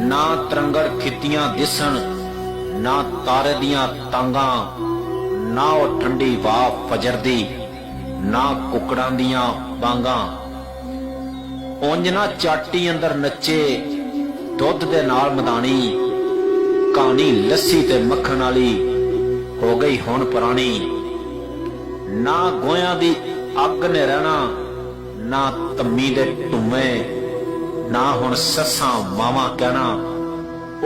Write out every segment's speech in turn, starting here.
ना तरंगड़ खितियां दिसन, ना तारे दियां तांगा, ना ओ ठंडी वाह फजर दी, ना कुकड़ां दियां बांगा। उंज ना चाटी अंदर नचे दुध दे नाल मदानी, कहानी लस्सी ते मक्खन वाली हो गई हुण पुरानी। ना गोयां दी अग ने रहना, ना तम्मी दे टुमे, ना हुण सस्सां मावां कहना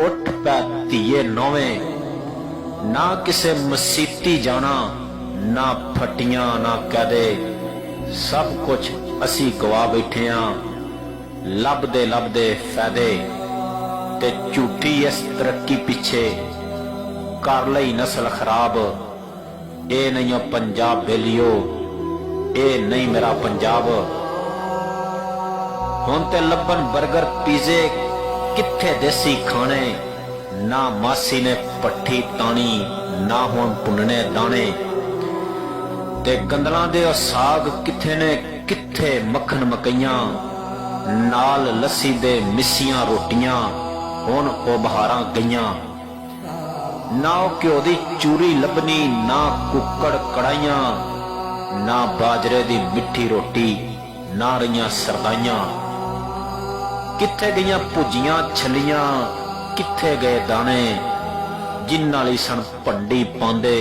उठ पै धीए नौवें। ना किसे मसीती जाना, ना फटियां ना कहदे, सब कुछ असी गवा बैठे हाँ लभदे लभदे फायदे। ते झूठी इस तरक्की पिछे कर लई नस्ल खराब। ए नहीं ओ पंजाब बेलियो, ए नहीं मेरा पंजाब। हुण ते लब्बन बर्गर पीजे किथे देसी खाने, ना मासी ने पट्ठी तानी, ना हुण भुनने दाने। ते गंदलां दे ओ साग किथे ने, किथे मक्खन मकइयां, नाल लस्सी दे मिस्सियां रोटियां हुण ओ बहारां गईयां। ना ओ घ्यो दी चूरी लभनी, ना कुक्कड़ कड़ाइयां, ना बाजरे दी मिट्ठी रोटी, ना रहियां सरदाइयां। किथे गईयां भुजियां छलियां, किथे गए दाने, जिन्हां लई सन भंडी पांदे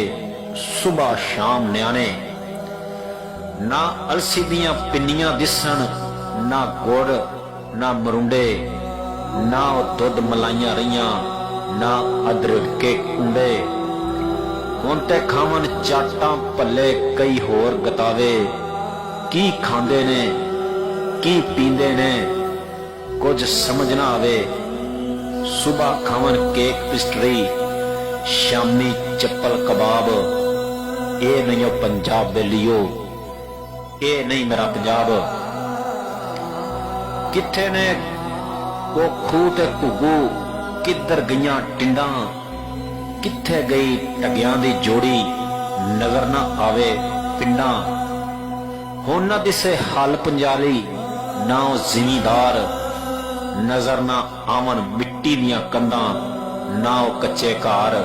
सुबह शाम न्याणे। ना अलसी दियां पिन्नियां दिसन, ना गुड़ ना मरुंडे, ना ओ दुध मलाइयां रहियां, ना अदरक के कुंडे। हुण ते खावन चाटां भल्ले कई होर गतावे, की खांदे ने की पींदे ने कुछ समझ ना आवे। सुबह खावन केक पिस्टरी, शामी चप्पल कबाब। ए नहीं ओ पंजाब बेलियो, ए नहीं मेरा पंजाब। किथे ने वो खूह ते घुग्गू, किधर गईयां टिंडां, किथे गई टगियां दी जोड़ी, नगर ना आवे पिंडां। हुण ना दिसे हल पंजाली, ना ओ जिमीदार, नजर ना आवन मिट्टी दियां कंधां, ना ओ कच्चे घर,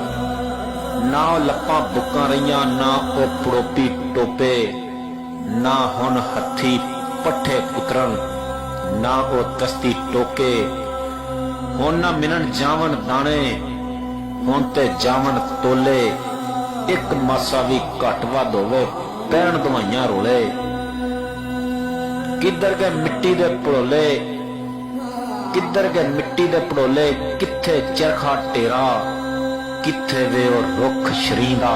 ना ओ लप्पां बुक्कां रहियां, ना ओ पड़ोपी टोपे, ना हुण हत्थी पट्ठे पुत्रन, ना ओ तस्ती टोके। हुण ना मिलन जावन दाने, हुण ते जावन तोले, एक मासा भी घट वध होवे पैण दवाइयां रोले। किधर गए मिट्टी दे पड़ोले, किधर गए मिट्टी दे पड़ोले, किथे चरखा टेरा, किथे वे और रुख शरींदा,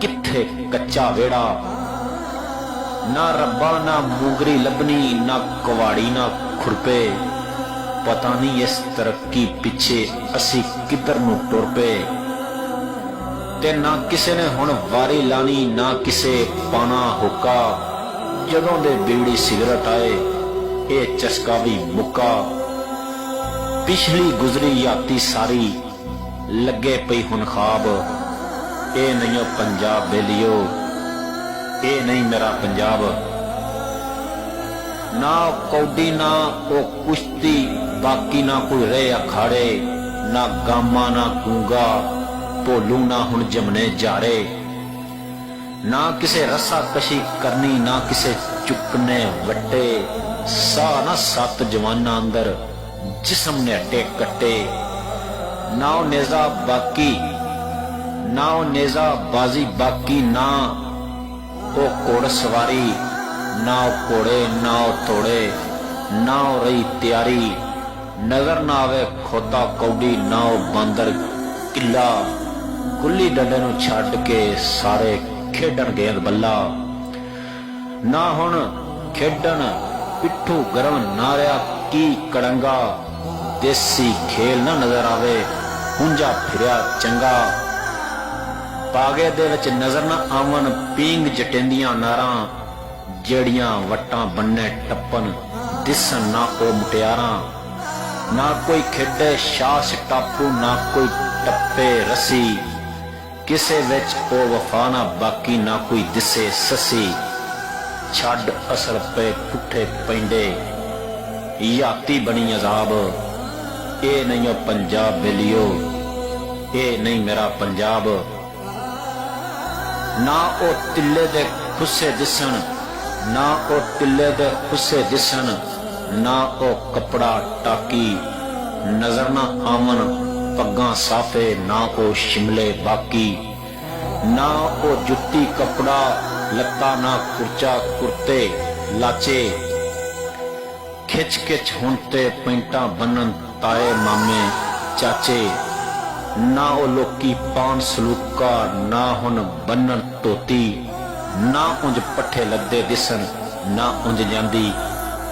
किथे कच्चा वेड़ा। ना रब्बा ना मूंगरी लभनी, ना कुवाड़ी ना खुरपे। पता नहीं इस तरक्की पिछे असी किधर नूं टुर पे। ते ना किसे ने हुण वारी लानी, ना किसे पाना हुक्का। जदों दे बीड़ी सिगरट आए ये चस्का भी मुक्का। पिछली गुजरी याती सारी लगे पई हुण खाब। ए नहीं ओ पंजाब बेलियो, ए नहीं मेरा पंजाब। ना कौडी ना ओ कुश्ती, बाकी ना कोई रहे अखाड़े, ना गामा ना गूंगा, भोलू ना हुण जमने जारे। ना किसे रस्सा कशी करनी, ना किसे चुकने वट्टे। सा ना सत जवाना अंदर जिस्म ने अट्टे कट्टे। ना ओ नेजा बाकी, ना ओ नेजा बाजी बाकी, ना ओ घोड़ सवारी, ना ओ घोड़े ना ओ तोड़े, ना ओ रही तैयारी। नगर ना आवे खोता कौडी, ना ओ बांदर किला। गुल्ली डंडे नूं छड्ड के सारे खेडण गेंद बल्ला। ना हुण खेडण पिट्ठू गरम ना रहा की कड़ंगा। देसी खेल ना नजर आवे हुंजा फिरिया चंगा। पागे दे विच नजर ना आवन पींग जटेंदियां नारां, जेड़ियां वट्टां बन्ने टप्पन दिसन ना ओ मुटियारां। ना कोई खेडे शास टापू, ना कोई टप्पे रसी। किसे विच ओ वफा ना बाकी, ना कोई दिसे ससी। छड़ असल पे पुठे पैंडे याती बनी अजाब। ਇਹ ਨਹੀਂ ਉਹ ਪੰਜਾਬ ਬੇਲੀਓ, ਇਹ ਨਹੀਂ ਮੇਰਾ ਪੰਜਾਬ। ਨਾ ਉਹ ਤਿੱਲੇ ਦੇ ਖੁੱਸੇ ਦਿਸਣ, ਨਾ ਉਹ ਤਿੱਲੇ ਦੇ ਖੁੱਸੇ ਦਿਸਣ, ਨਾ ਉਹ ਕੱਪੜਾ ਟਾਕੀ ਨਜ਼ਰ ਨਾ ਆਵਣ, ਪੱਗਾਂ ਸਾਫੇ ਨਾ ਉਹ ਸ਼ਿਮਲੇ ਬਾਕੀ, ਨਾ ਉਹ ਜੁੱਤੀ ਕੱਪੜਾ ਲੱਤਾ, ਨਾ ਕੁਰਚਾ ਕੁਰਤੇ ਲਾਚੇ, ਖਿੱਚ ਖਿੱਚ ਹੁਣ ਤੇ ਪੈਂਟਾਂ ਬੰਨਣ ਤਾਏ ਮਾਮੇ ਚਾਚੇ, ਨਾ ਉਹ ਲੋਕੀ ਪਾਣ ਸਲੂਕਾ, ਨਾ ਹੁਣ ਬੰਨਣ ਧੋਤੀ, ਨਾ ਉਂਝ ਪੱਠੇ ਲੱਦੇ ਦਿਸਣ, ਨਾ ਉਂਝ ਜਾਂਦੀ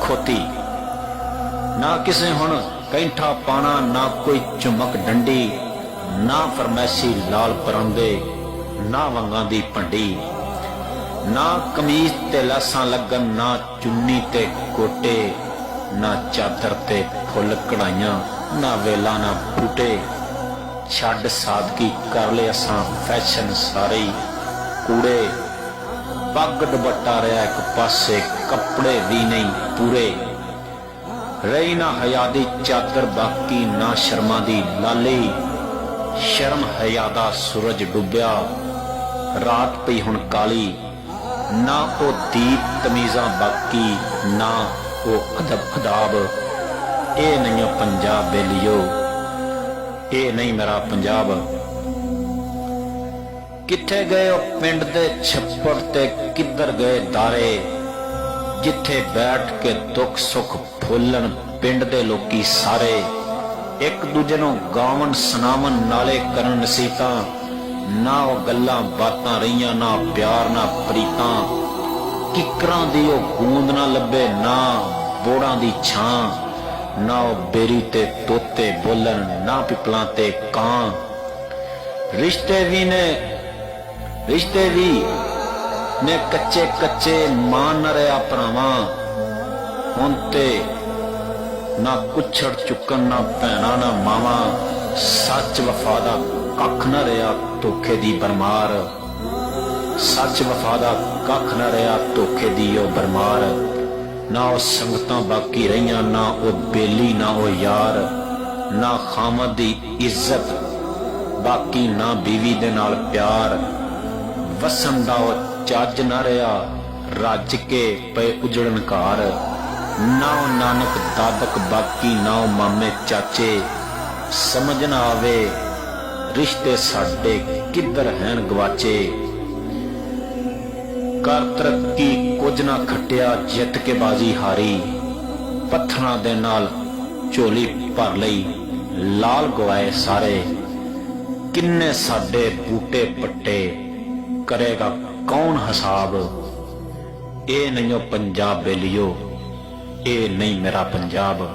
ਖੋਤੀ, ਨਾ ਕਿਸੇ ਹੁਣ ਕੈਂਠਾ ਪਾਣਾ, ਨਾ ਕੋਈ ਚੁਮਕ ਡੰਡੀ, ਨਾ ਫਰਮੈਸ਼ੀ ਲਾਲ ਪਰਾਂਦੇ, ਨਾ ਵੰਗਾਂ ਦੀ ਭੰਡੀ, ਨਾ ਕਮੀਜ਼ ਤੇ ਲਾਸਾਂ ਲੱਗਣ, ਨਾ ਚੁੰਨੀ ਤੇ ਕੋਟੇ, ਨਾ ਚਾਦਰ ਤੇ ਫੁੱਲ ਕਢਾਈਆਂ, ਨਾ ਵੇਲਾ ਨਾ ਬੂਟੇ। ਛੱਡ ਸਾਦਗੀ ਕਰ ਲਏ ਅਸਾਂ ਫੈਸ਼ਨ ਸਾਰੇ ਕੂੜੇ, ਪੱਗ ਦੁਪੱਟਾ ਰਿਹਾ ਇੱਕ ਪਾਸੇ, ਕੱਪੜੇ ਵੀ ਨਹੀਂ ਪੂਰੇ। ਰਹੀ ਨਾ ਹਯਾ ਦੀ ਚਾਦਰ ਬਾਕੀ, ਨਾ ਸ਼ਰਮਾਂ ਦੀ ਲਾਲੀ, ਸ਼ਰਮ ਹਯਾ ਦਾ ਸੂਰਜ ਡੁੱਬਿਆ, ਰਾਤ ਪਈ ਹੁਣ ਕਾਲੀ, ਨਾ ਉਹ ਦੀਪ ਤਮੀਜ਼ਾਂ ਬਾਕੀ, ਨਾ ਉਹ ਅਦਬ ਅਦਾਬ। ਇਹ ਨਹੀਂ ਉਹ ਪੰਜਾਬ ਬੇਲੀਓ, ਇਹ ਨਹੀਂ ਮੇਰਾ ਪੰਜਾਬ। ਕਿੱਥੇ ਗਏ ਉਹ ਪਿੰਡ ਦੇ ਛੱਪੜ ਤੇ, ਕਿੱਧਰ ਗਏ ਦਾਰੇ, ਜਿੱਥੇ ਬੈਠ ਕੇ ਦੁੱਖ ਸੁੱਖ ਫੋਲਣ ਪਿੰਡ ਦੇ ਲੋਕੀ ਸਾਰੇ, ਇੱਕ ਦੂਜੇ ਨੂੰ ਗਾਵਣ ਸੁਣਾਵਣ ਨਾਲੇ ਕਰਨ ਨਸੀਹਤਾਂ, ਨਾ ਉਹ ਗੱਲਾਂ ਬਾਤਾਂ ਰਹੀਆਂ, ਨਾ ਪਿਆਰ ਨਾ ਪ੍ਰੀਤਾਂ, ਕਿਕਰਾਂ ਦੀ ਉਹ ਗੂੰਦ ਨਾ ਲੱਭੇ, ਨਾ ਬੋੜਾਂ ਦੀ ਛਾਂ, ਨਾ ਉਹ ਬੇਰੀ ਤੇ ਤੋਤੇ ਬੋਲਣ, ਨਾ ਪਿਪਲਾਂ ਤੇ ਕਾਂ। ਰਿਸ਼ਤੇ ਵੀ ਨੇ ਕੱਚੇ ਕੱਚੇ ਮਾਨ ਨਾ ਰਿਹਾ ਭਰਾਵਾਂ, ਹੁਣ ਤੇ ਨਾ ਕੁੱਛੜ ਚੁੱਕਣ, ਨਾ ਭੈਣਾ ਨਾ ਮਾਵਾਂ, ਸੱਚ ਵਫਾ ਦਾ ਕੱਖ ਨਾ ਰਿਹਾ ਧੋਖੇ ਦੀ ਬਰਮਾਰ, ਸੱਚ ਵਫਾ ਦਾ ਕੱਖ ਨਾ ਰਿਹਾ ਧੋਖੇ ਦੀ ਉਹ ਬਰਮਾਰ। ਨਾ ਉਹ ਸੰਗਤਾਂ ਬਾਕੀ ਰਹੀਆਂ, ਨਾ ਉਹ ਬੇਲੀ, ਨਾ ਉਹ ਯਾਰ, ਨਾ ਖਾਮਦ ਦੀ ਇੱਜ਼ਤ ਬਾਕੀ, ਨਾ ਬੀਵੀ ਦੇ ਨਾਲ ਪਿਆਰ, ਵਸਣ ਦਾ ਉਹ ਚੱਜ ਨਾ ਰਿਹਾ, ਰੱਜ ਕੇ ਪਏ ਉਜੜਨ ਘਰ, ਨਾ ਉਹ ਨਾਨਕ ਦਾਦਕ ਬਾਕੀ, ਨਾ ਉਹ ਮਾਮੇ ਚਾਚੇ। ਸਮਝ ਨਾ ਆਵੇ ਰਿਸ਼ਤੇ ਸਾਡੇ ਕਿੱਧਰ ਹੈਨ ਗਵਾਚੇ, ਕਰ ਤਰੱਕੀ ਕੁਝ ਨਾ ਖੱਟਿਆ, ਜਿੱਤ ਕੇ ਬਾਜ਼ੀ ਹਾਰੀ, ਪੱਥਰਾਂ ਦੇ ਨਾਲ ਝੋਲੀ ਭਰ ਲਈ, ਲਾਲ ਗਵਾਏ ਸਾਰੇ, ਕਿੰਨੇ ਸਾਡੇ ਬੂਟੇ ਪੱਟੇ, ਕਰੇਗਾ ਕੌਣ ਹਿਸਾਬ। ਇਹ ਨਹੀਂ ਉਹ ਪੰਜਾਬ ਬੇਲੀਓ, ਇਹ ਨਹੀਂ ਮੇਰਾ ਪੰਜਾਬ।